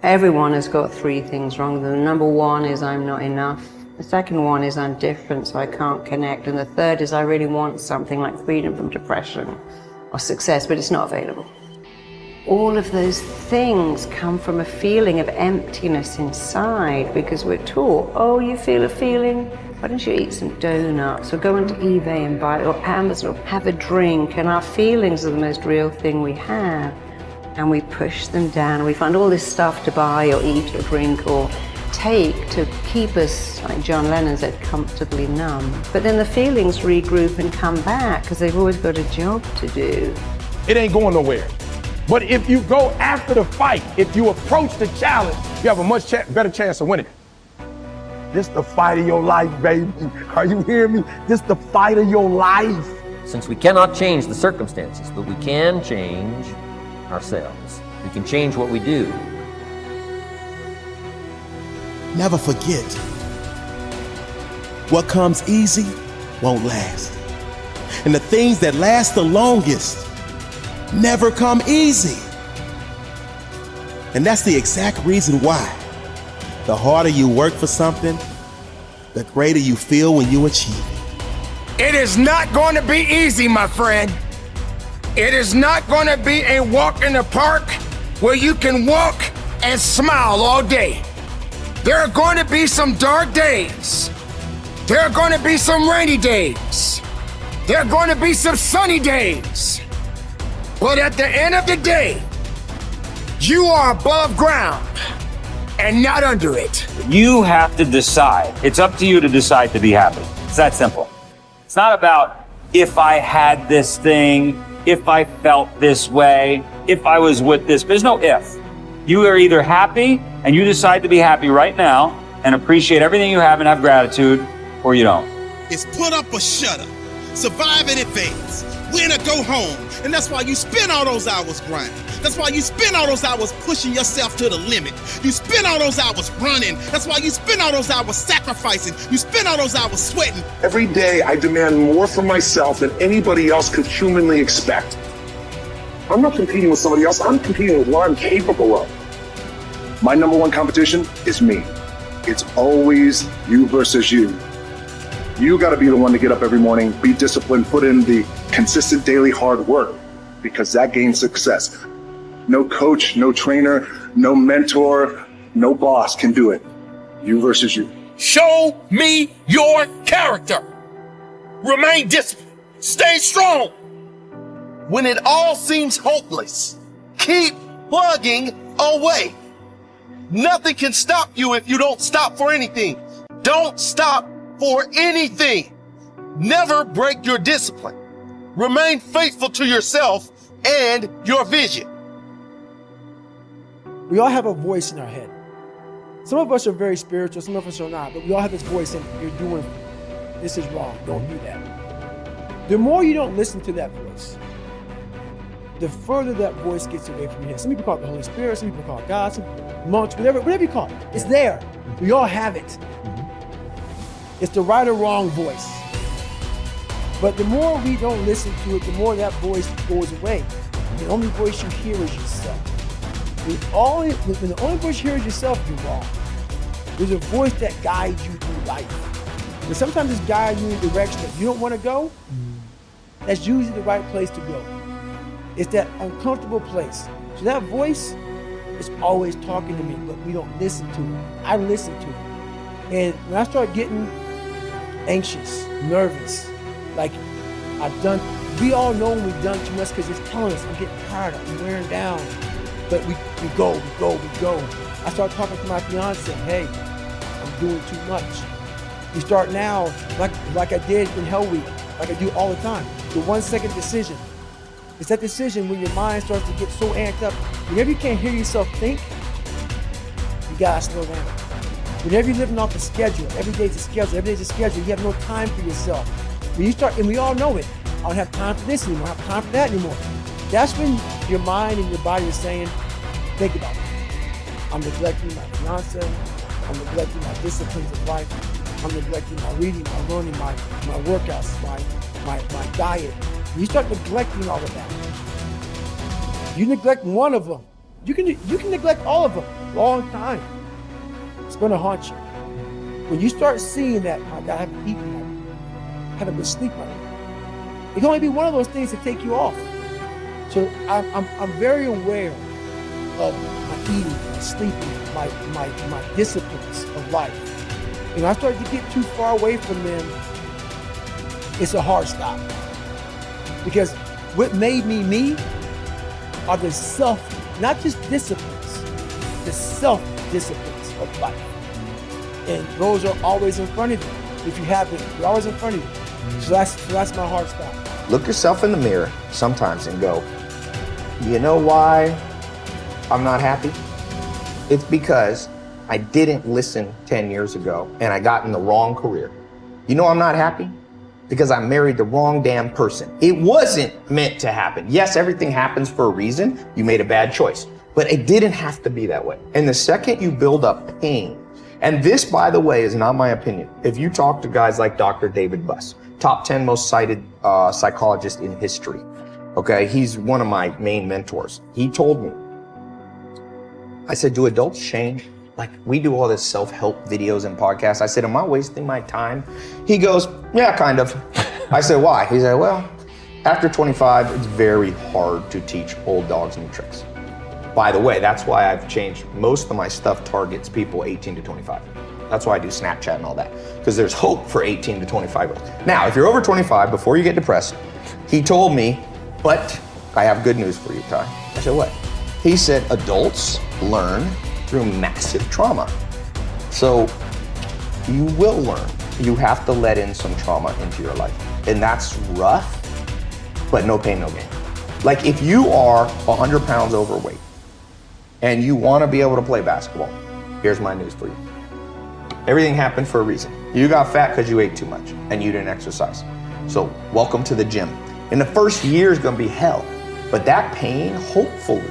Everyone has got three things wrong. The number one is I'm not enough. The second one is I'm different, so I can't connect. And the third is I really want something like freedom from depression or success, but it's not available. All of those things come from a feeling of emptiness inside because we're taught, oh, you feel a feeling? Why don't you eat some donuts or go onto eBay and buy, or Amazon, or have a drink? And our feelings are the most real thing we have. And we push them down, and we find all this stuff to buy or eat or drink or take to keep us, like John Lennon said, comfortably numb. But then the feelings regroup and come back because they've always got a job to do. It ain't going nowhere. But if you go after the fight, if you approach the challenge, you have a much better chance of winning. This the fight of your life, baby. Are you hearing me? This the fight of your life. Since we cannot change the circumstances, but we can change ourselves. We can change what we do. Never forget, what comes easy won't last. And the things that last the longest never come easy. And that's the exact reason why the harder you work for something, the greater you feel when you achieve it. It is not going to be easy, my friend. It is not going to be a walk in the park where you can walk and smile all day. There are going to be some dark days. There are going to be some rainy days. There are going to be some sunny days. But at the end of the day, you are above ground and not under it. You have to decide. It's up to you to decide to be happy. It's that simple. It's not about if I had this thing, if I felt this way, if I was with this. There's no if. You are either happy and you decide to be happy right now and appreciate everything you have and have gratitude, or you don't. It's put up or shut up. Survive in advance. Win or go home. And that's why you spend all those hours grinding. That's why you spend all those hours pushing yourself to the limit. You spend all those hours running. That's why you spend all those hours sacrificing. You spend all those hours sweating. Every day I demand more from myself than anybody else could humanly expect. I'm not competing with somebody else. I'm competing with what I'm capable of. My number one competition is me. It's always you versus you. You got to be the one to get up every morning, be disciplined, put in the consistent daily hard work, because that gains success. No coach, no trainer, no mentor, no boss can do it. You versus you. Show me your character. Remain disciplined. Stay strong. When it all seems hopeless, keep plugging away. Nothing can stop you if you don't stop for anything. Don't stop for anything. Never break your discipline. Remain faithful to yourself and your vision. We all have a voice in our head. Some of us are very spiritual, some of us are not, but we all have this voice and you're doing, this is wrong, don't do that. The more you don't listen to that voice, the further that voice gets away from your head. Some people call it the Holy Spirit, some people call it God, some monks, whatever you call it. It's there. We all have it. It's the right or wrong voice. But the more we don't listen to it, the more that voice goes away. The only voice you hear is yourself. When the only voice you hear is yourself, you're wrong. There's a voice that guides you through life. And sometimes it's guiding you in a direction that you don't want to go. That's usually the right place to go. It's that uncomfortable place. So that voice is always talking to me, but we don't listen to it. I listen to it. And when I start getting anxious, nervous, like we all know when we've done too much because it's telling us, I'm getting tired, I'm wearing down. But we go. I start talking to my fiance, hey, I'm doing too much. We start now, like I did in Hell Week, like I do all the time, the 1 second decision. It's that decision when your mind starts to get so amped up. Whenever you can't hear yourself think, you gotta slow down. Whenever you're living off a schedule, every day's a schedule, you have no time for yourself. When you start, and we all know it, I don't have time for this anymore, I don't have time for that anymore. That's when your mind and your body is saying, think about it. I'm neglecting my fiance, I'm neglecting my disciplines of life, I'm neglecting my reading, my learning, my workouts, my diet. You start neglecting all of that. You neglect one of them, you can neglect all of them. long time. It's going to haunt you. When you start seeing that, my God, I haven't eaten, I haven't been sleeping, it can only be one of those things to take you off. So I'm very aware of my eating, my sleeping, my disciplines of life. And I started to get too far away from them. It's a hard stop. Because what made me me are the not just disciplines, the self-disciplines of life. And those are always in front of you. If you haven't, they're always in front of you. So that's my hard stop. Look yourself in the mirror sometimes and go, you know why I'm not happy? It's because I didn't listen 10 years ago and I got in the wrong career. You know I'm not happy? Because I married the wrong damn person. It wasn't meant to happen. Yes, everything happens for a reason. You made a bad choice, but it didn't have to be that way. And the second you build up pain, and this, by the way, is not my opinion. If you talk to guys like Dr. David Buss, top 10 most cited psychologist in history, okay? He's one of my main mentors. He told me, I said, do adults change? Like, we do all this self-help videos and podcasts. I said, am I wasting my time? He goes, yeah, kind of. I said, why? He said, well, after 25, it's very hard to teach old dogs new tricks. By the way, that's why I've changed. Most of my stuff targets people 18 to 25. That's why I do Snapchat and all that, because there's hope for 18 to 25-year-olds. Now, if you're over 25, before you get depressed, he told me, but I have good news for you, Ty. I said, what? He said, adults learn through massive trauma. So you will learn. You have to let in some trauma into your life. And that's rough, but no pain, no gain. Like if you are 100 pounds overweight and you want to be able to play basketball, here's my news for you. Everything happened for a reason. You got fat because you ate too much and you didn't exercise. So welcome to the gym. And the first year is going to be hell, but that pain, hopefully,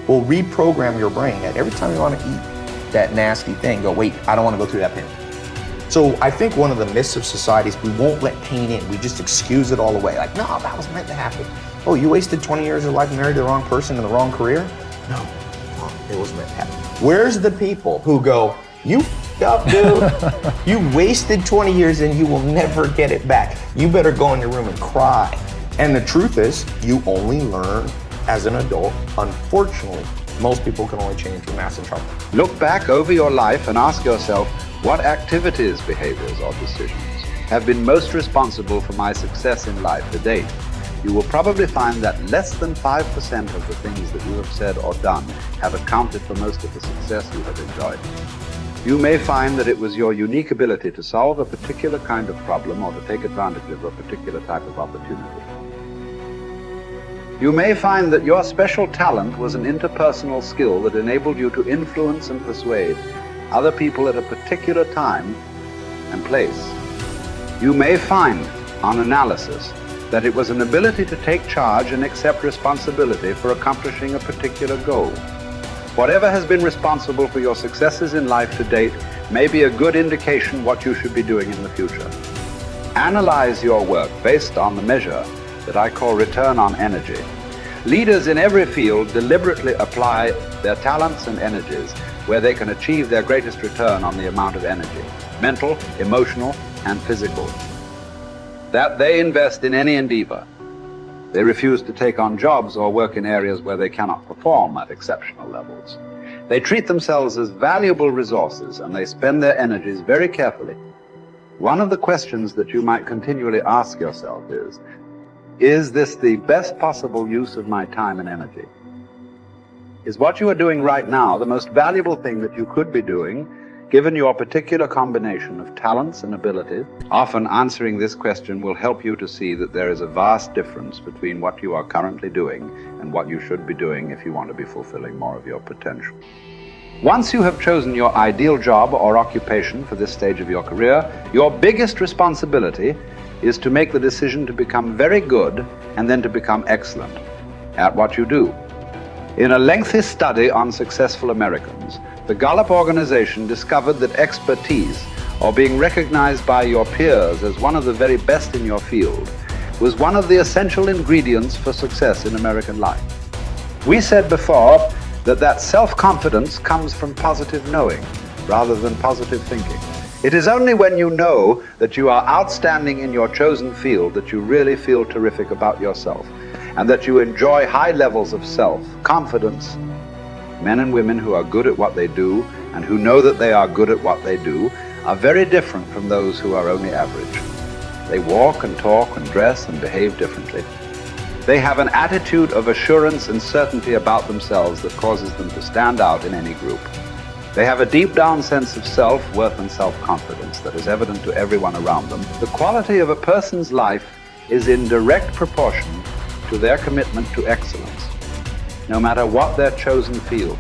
will reprogram your brain that every time you want to eat that nasty thing, go, wait, I don't want to go through that pain. So I think one of the myths of society is we won't let pain in. We just excuse it all away. Like, no, that was meant to happen. Oh, you wasted 20 years of your life and married the wrong person in the wrong career? No, it was meant to happen. Where's the people who go, you f***ed up, dude. You wasted 20 years and you will never get it back. You better go in your room and cry. And the truth is, you only learn as an adult. Unfortunately, most people can only change through massive trauma. Look back over your life and ask yourself, what activities, behaviors, or decisions have been most responsible for my success in life to date? You will probably find that less than 5% of the things that you have said or done have accounted for most of the success you have enjoyed. You may find that it was your unique ability to solve a particular kind of problem or to take advantage of a particular type of opportunity. You may find that your special talent was an interpersonal skill that enabled you to influence and persuade other people at a particular time and place. You may find, on analysis, that it was an ability to take charge and accept responsibility for accomplishing a particular goal. Whatever has been responsible for your successes in life to date may be a good indication what you should be doing in the future. Analyze your work based on the measure that I call return on energy. Leaders in every field deliberately apply their talents and energies where they can achieve their greatest return on the amount of energy, mental, emotional, and physical, that they invest in any endeavor. They refuse to take on jobs or work in areas where they cannot perform at exceptional levels. They treat themselves as valuable resources and they spend their energies very carefully. One of the questions that you might continually ask yourself is this the best possible use of my time and energy? Is what you are doing right now the most valuable thing that you could be doing, given your particular combination of talents and abilities? Often answering this question will help you to see that there is a vast difference between what you are currently doing and what you should be doing if you want to be fulfilling more of your potential. Once you have chosen your ideal job or occupation for this stage of your career, your biggest responsibility is to make the decision to become very good and then to become excellent at what you do. In a lengthy study on successful Americans, the Gallup organization discovered that expertise, or being recognized by your peers as one of the very best in your field, was one of the essential ingredients for success in American life. We said before that self-confidence comes from positive knowing rather than positive thinking. It is only when you know that you are outstanding in your chosen field that you really feel terrific about yourself, and that you enjoy high levels of self-confidence. Men and women who are good at what they do and who know that they are good at what they do are very different from those who are only average. They walk and talk and dress and behave differently. They have an attitude of assurance and certainty about themselves that causes them to stand out in any group. They have a deep down sense of self-worth and self-confidence that is evident to everyone around them. The quality of a person's life is in direct proportion to their commitment to excellence, no matter what their chosen field.